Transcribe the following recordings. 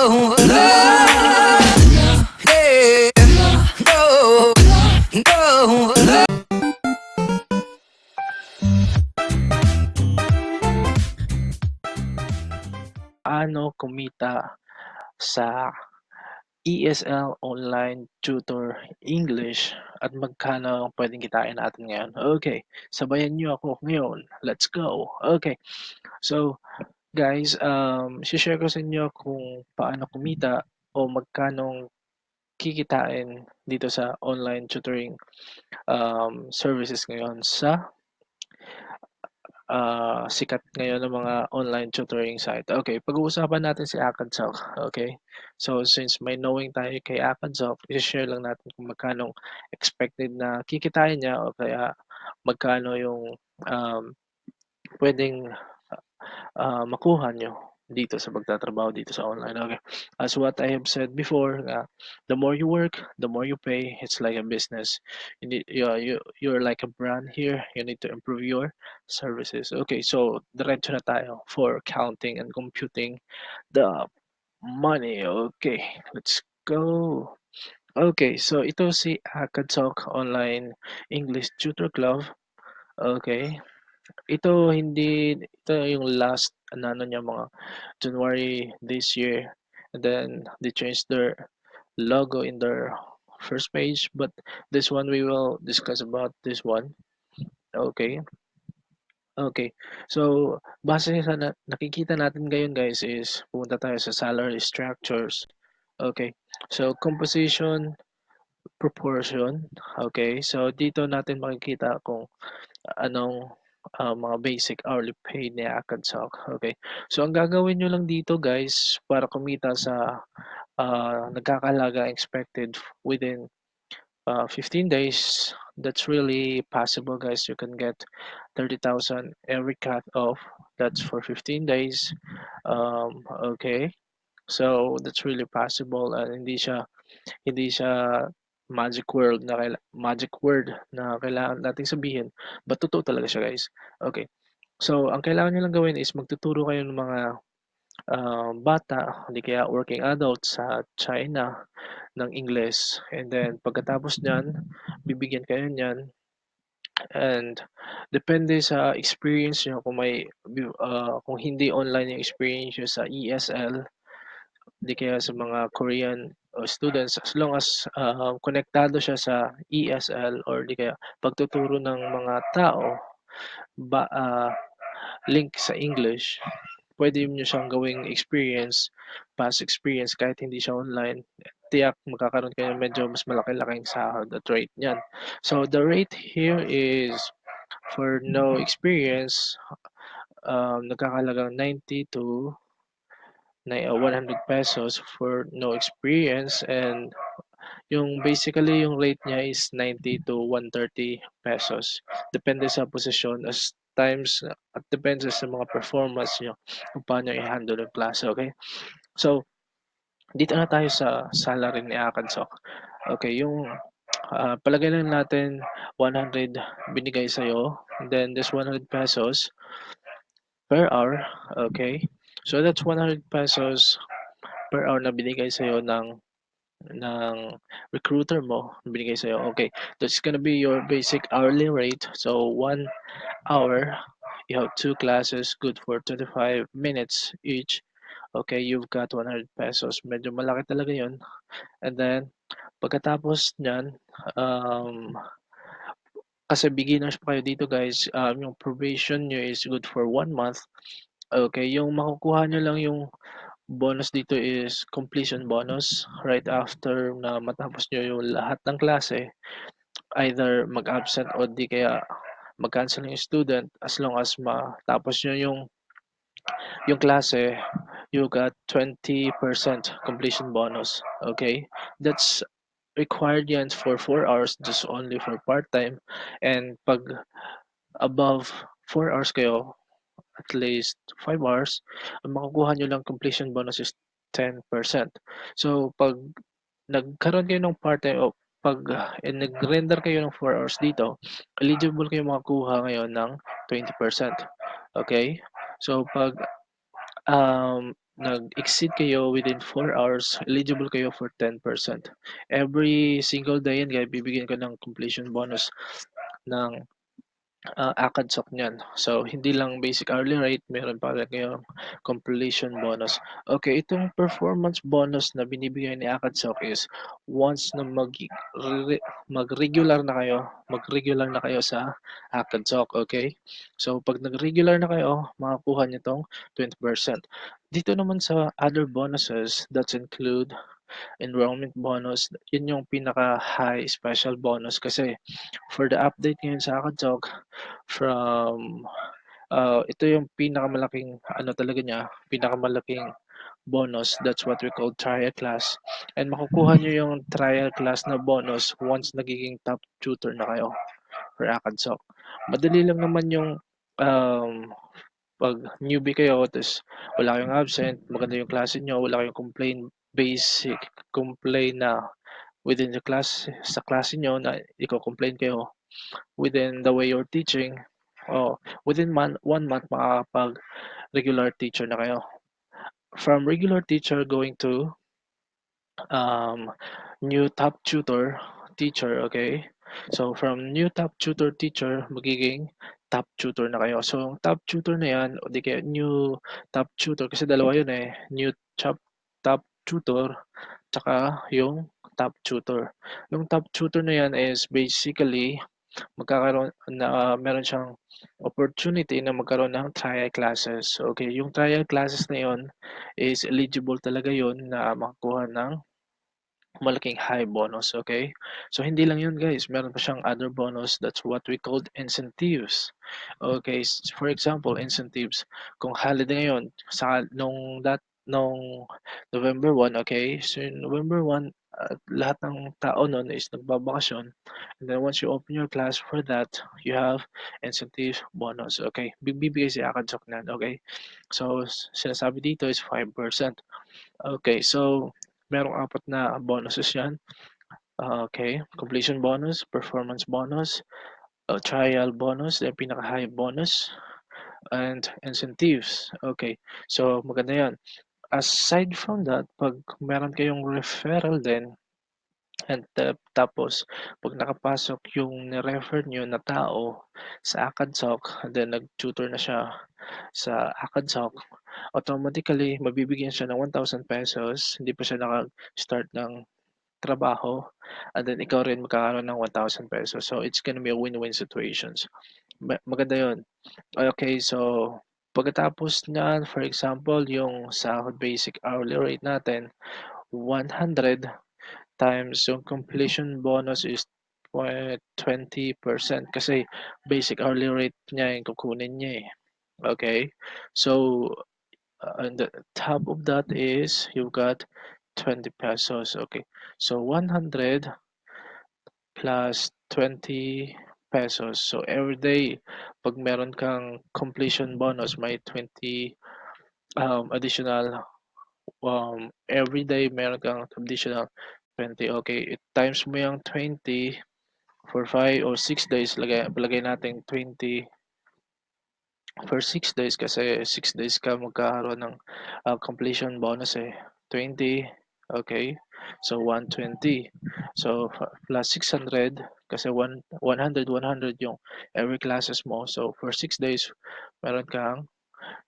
Paano kumita sa ESL Online Tutor English at magkano ang pwedeng kitain natin ngayon? Okay, sabayan niyo ako ngayon. Let's go. Okay, so guys, share ko sa inyo kung paano kumita o magkano kikitain dito sa online tutoring services ngayon sa sikat ngayon ng mga online tutoring site. Okay, pag-uusapan natin si Acadsoc. Okay, so since may knowing tayo kay Acadsoc, i-share lang natin kung magkano expected na kikitain niya o kaya magkano yung um, pwedeng makuha nyo dito sa pagtatrabaho dito sa online. Okay. As what I have said before, the more you work, the more you pay. It's like a business. You're like a brand here. You need to improve your services. Okay, so diretso na tayo for counting and computing the money. Okay, let's go. Okay, so ito si Acadsoc Online English Tutor Club. Okay, ito yung last ano niya mga January this year, and then they changed their logo in their first page, but this one we will discuss about this one. Okay, okay, so base sa nakikita natin ngayon guys is pumunta tayo sa salary structures. Okay, so composition, proportion. Okay, so dito natin makikita kung anong mga basic hourly pay ni Acadsoc. Okay. So ang gagawin nyo lang dito guys para kumita sa nagkakalaga expected within 15 days, that's really possible guys. You can get 30,000 every cut off. That's for 15 days. Okay. So that's really possible and hindi siya magic word na kailangan nating sabihin, but totoo talaga siya guys. Okay. So, ang kailangan niyo lang gawin is magtuturo kayo ng mga bata, hindi kaya working adults sa China ng English. And then, pagkatapos niyan, bibigyan kayo niyan. And depende sa experience niyo kung hindi online yung experience niyo sa ESL, di kaya sa mga Korean students, as long as konektado siya sa ESL or di kaya pagtuturo ng mga tao ba link sa English, pwede niyo siyang gawing experience, past experience kahit hindi siya online. Tiyak magkakaroon kayo medyo mas malaki-laking sahod at rate niyan. So the rate here is for no experience, nagkakalagang 90 to 100 pesos for no experience, and yung rate niya is 90 to 130 pesos. Depende sa posisyon as times at depende sa mga performance niyo kung paano i-handle yung klase, okay? So, dito na tayo sa salary ni Acadsoc. Okay, yung palagay lang natin 100 binigay sa'yo, then this 100 pesos per hour, okay? So that's 100 pesos per hour na binigay sa'yo ng recruiter mo, binigay sa'yo. Okay, that's gonna be your basic hourly rate. So 1 hour, you have 2 classes, good for 25 minutes each. Okay, you've got 100 pesos. Medyo malaki talaga yon. And then, pagkatapos niyan, kasi beginners pa kayo dito guys, yung probation nyo is good for 1 month. Okay, yung makukuha nyo lang yung bonus dito is completion bonus right after na matapos nyo yung lahat ng klase, either mag-absent o di kaya mag-cancel yung student, as long as matapos nyo yung klase, you got 20% completion bonus. Okay, that's required yan for 4 hours, just only for part-time. And pag above 4 hours kayo, at least 5 hours, ang makukuha nyo lang completion bonus is 10%. So, pag nagkaroon kayo ng part-time o pag nag-render kayo ng 4 hours dito, eligible kayo makakuha ngayon ng 20%. Okay? So, pag nag-exceed kayo within 4 hours, eligible kayo for 10%. Every single day yan guys, bibigyan ka ng completion bonus ng Acadsoc niyan. So, hindi lang basic hourly rate, meron pa rin kayong completion bonus. Okay, itong performance bonus na binibigay ni Acadsoc is once na mag-regular na kayo sa Acadsoc, okay? So, pag nag-regular na kayo, makakuha niyo tong 20%. Dito naman sa other bonuses, that include enrollment bonus, yun yung pinaka-high special bonus kasi for the update ngayon sa Acadsoc, from ito yung pinakamalaking ano talaga niya, pinakamalaking bonus. That's what we call trial class. And makukuha nyo yung trial class na bonus once nagiging top tutor na kayo for Acadsoc. Madali lang naman yung um, pag newbie kayo, tapos wala kayong absent, maganda yung klase nyo, wala kayong basic complain na within the class, sa klase nyo na i-complain kayo within the way you're teaching, within 1 month makakapag regular teacher na kayo. From regular teacher going to um, new top tutor teacher, okay? So from new top tutor teacher, magiging top tutor na kayo. So ang top tutor na yan, o di kaya new top tutor, kasi dalawa yun eh, new top tutor, tsaka yung top tutor. Yung top tutor na yan is basically magkakaroon na meron siyang opportunity na magkaroon ng trial classes. Okay, yung trial classes na yon is eligible talaga yon na makakuha ng malaking high bonus, okay? So hindi lang yun guys, meron pa siyang other bonus, that's what we called incentives. Okay, for example, incentives. Kung holiday ngayon, nung November 1, okay? So in November 1, lahat ng tao noon is nagbabakasyon. And then once you open your class for that, you have incentive bonus, okay? Bibigay si Acadsoc na, okay? So sinasabi dito is 5%. Okay, so merong apat na bonuses yan. Okay, completion bonus, performance bonus, trial bonus, yung pinaka-high bonus, and incentives. Okay, so maganda yan. Aside from that, pag meron kayong referral din, and tapos pag nakapasok yung ni-refer nyo na tao sa Acadsoc, and then nag-tutor na siya sa Acadsoc, automatically mabibigyan siya ng 1,000 pesos, hindi pa siya naka-start ng trabaho, and then ikaw rin magkakaroon ng 1,000 pesos. So it's gonna be a win-win situations. Maganda yun. Okay, so pagkatapos niyan, for example, yung sahod basic hourly rate natin, 100 times yung completion bonus is 20% kasi basic hourly rate niya yung kukunin niya eh. Okay, so and the top of that is you've got 20 pesos. Okay, so 100 plus 20 pesos. So every day, pag meron kang completion bonus, may 20 additional, every day meron kang additional 20. Okay, times mo yung 20 for 5 or 6 days, lagay natin 20 for 6 days kasi 6 days ka magkakaroon ng completion bonus eh. 20, okay? So 120. So plus 600 kasi 100 yung every classes mo. So for 6 days, meron kang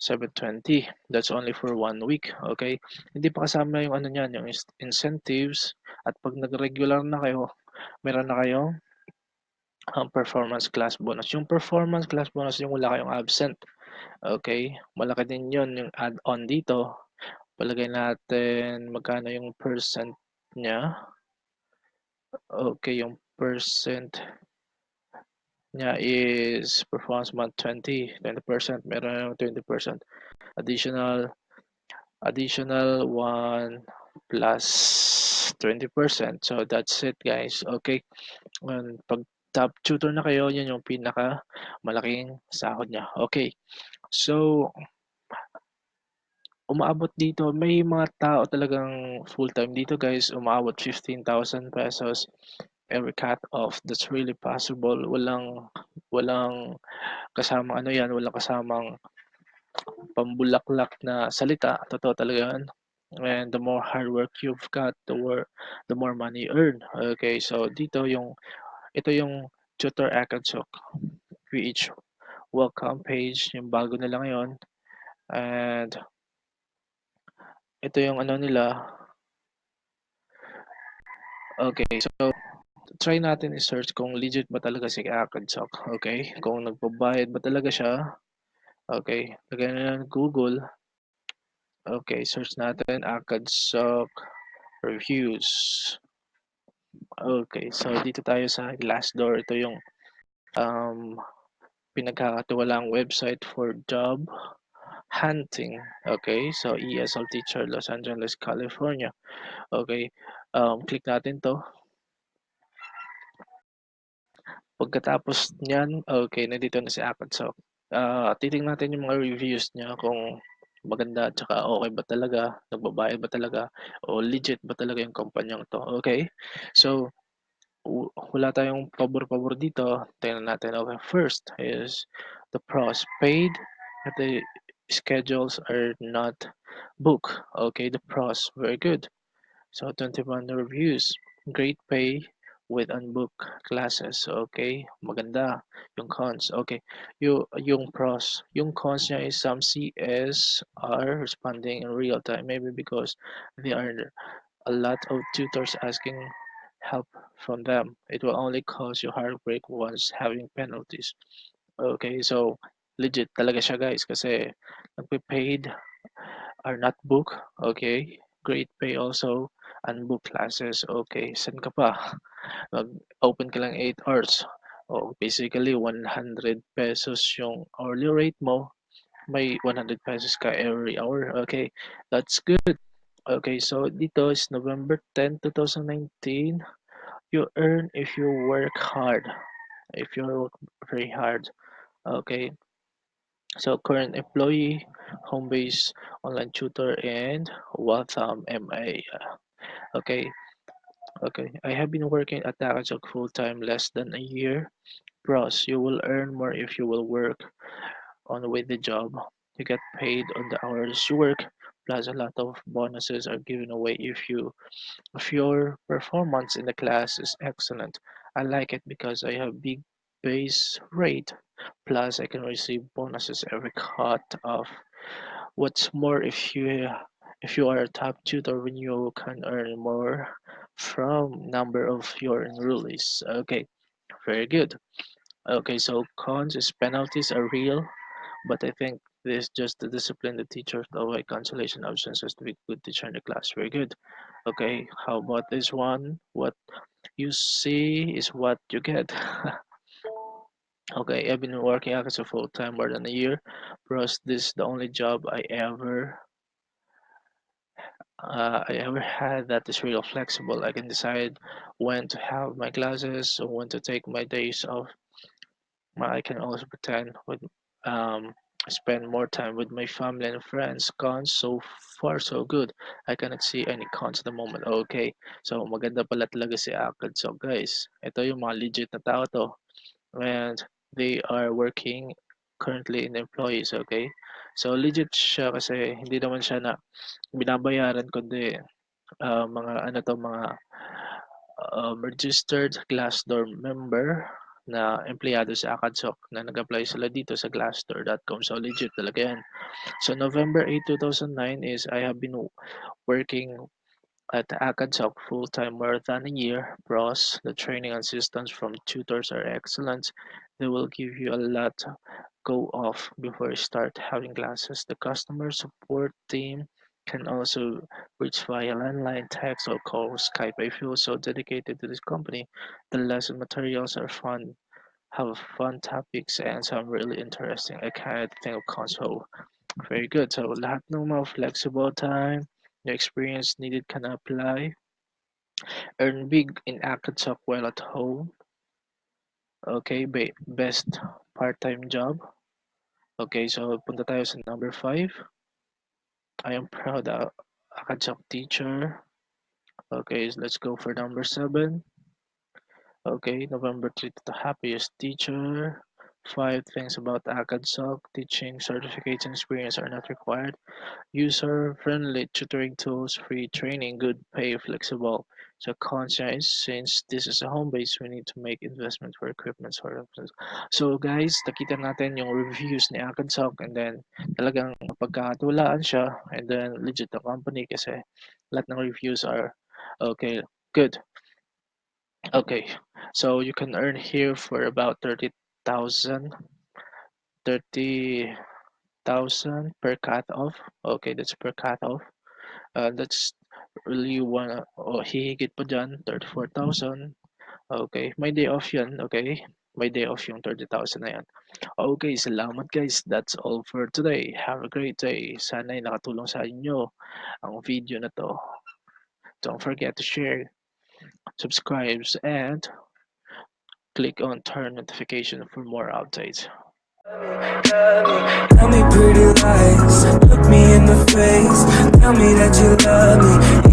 720. That's only for 1 week, okay? Hindi pa kasama yung ano niyan, yung incentives, at pag nag-regular na kayo, meron na kayong performance class bonus. Yung performance class bonus yung wala kayong absent. Okay, malaki din yun yung add-on dito. Palagay natin magkano yung percent niya. Okay, yung percent niya is performance month 20%. Meron yung 20%. Additional 1 plus 20%. So that's it guys. Okay, and pag top tutor na kayo, yun yung pinaka malaking sahod niya. Okay, so umaabot dito, may mga tao talagang full-time dito guys, umaabot 15,000 pesos every cut off. That's really possible. Walang kasamang ano yan, walang kasamang pambulaklak na salita, totoo talaga 'yan. And the more hard work you've got, the more money you earn. Okay, so ito yung Tutor Acadsoc, which welcome page, yung bago nila ngayon. And ito yung ano nila. Okay, so try natin i-search kung legit ba talaga si Acadsoc. Okay, kung nagbabayad ba talaga siya. Okay, lagyan na ng Google. Okay, search natin Acadsoc reviews. Okay, so dito tayo sa Glassdoor. Ito yung um, pinagkakatiwalaang website for job hunting. Okay, so ESL teacher, Los Angeles, California. Okay, click natin to. Pagkatapos niyan, okay, nandito na si Acadsoc. Titingnan natin yung mga reviews niya kung maganda at saka okay ba talaga, nagbabayad ba talaga, o legit ba talaga yung kumpanyang to. Okay, so wala tayong pabor-pabor dito. Tingnan natin. Okay, first is the pros. Paid at the schedules are not booked. Okay, the pros. Very good. So 21 reviews. Great pay with unbooked classes. Okay, maganda. Yung cons. Okay, yung pros. Yung cons niya is some CS are responding in real time. Maybe because they are a lot of tutors asking help from them. It will only cause you heartbreak once having penalties. Okay, so legit talaga siya guys kasi nagpe-paid are not booked. Okay, great pay also unbooked classes. Okay, saan ka pa? Mag-open ka lang 8 hours. Oh, basically 100 pesos yung hourly rate mo. May 100 pesos ka every hour. Okay, that's good. Okay, so dito is November 10, 2019. You earn if you work hard. If you work very hard. Okay, so current employee, home base, online tutor, and Waltham MA. Okay, okay. I have been working at Acadsoc full time less than a year. Pros, you will earn more if you will work on with the job. You get paid on the hours you work, plus a lot of bonuses are given away if your performance in the class is excellent. I like it because I have big base rate, plus I can receive bonuses every cut off. What's more, if you are a top tutor, when you can earn more from number of your enrollees. Okay, very good. Okay, so cons is penalties are real, but I think this just to discipline the teacher to avoid cancellation absences to be good teacher in the class. Very good. Okay, how about this one? What you see is what you get. Okay, I've been working as a full time more than a year. Plus, this is the only job I ever had that is real flexible. I can decide when to have my classes or when to take my days off. I can also pretend with um spend more time with my family and friends. Cons so far so good. I cannot see any cons at the moment. Okay. So maganda pala talaga si Akad. So guys, ito yung mga legit na tao to. And they are working currently in employees, okay? So legit siya kasi hindi naman siya na binabayaran kundi mga ano to mga registered Glassdoor member na empleyado sa Acadsoc na nag-apply sila dito sa glassdoor.com. So legit talaga yan. So November 8, 2009 is I have been working at Acadsoc full-time more than a year. Pros, the training assistance from tutors are excellent. They will give you a lot go off before you start having classes. The customer support team can also reach via landline, text, or call Skype. I feel so dedicated to this company. The lesson materials are fun, have fun topics, and some really interesting. I can't think of console. Very good. So lahat ng mga flexible time, the experience needed can apply. Earn big in Acadsoc while at home. Okay, best part-time job. Okay, so punta tayo sa number 5. I am proud Acadsoc teacher. Okay, so let's go for number 7. Okay, November 3 to the happiest teacher. 5 things about Acadsoc: teaching certification experience are not required. User-friendly tutoring tools, free training, good pay, flexible. So conscious, since this is a home base, we need to make investment for equipment sort of. So guys, nakita natin yung reviews ni Acadsoc, and then talagang pagkakatiwalaan siya, and then legit the company kasi lahat ng reviews are okay, good. Okay, so you can earn here for about 30,000 per cut off. Okay, that's per cut off. That's really one, hihigit pa dyan, 34,000. Okay, may day off yan, okay? May day off yung 30,000 na yan. Okay, salamat guys. That's all for today. Have a great day. Sana'y nakatulong sa inyo ang video na to. Don't forget to share, subscribe, and click on turn notification for more updates. Tell me pretty lies, look me in the face, tell me that you love me.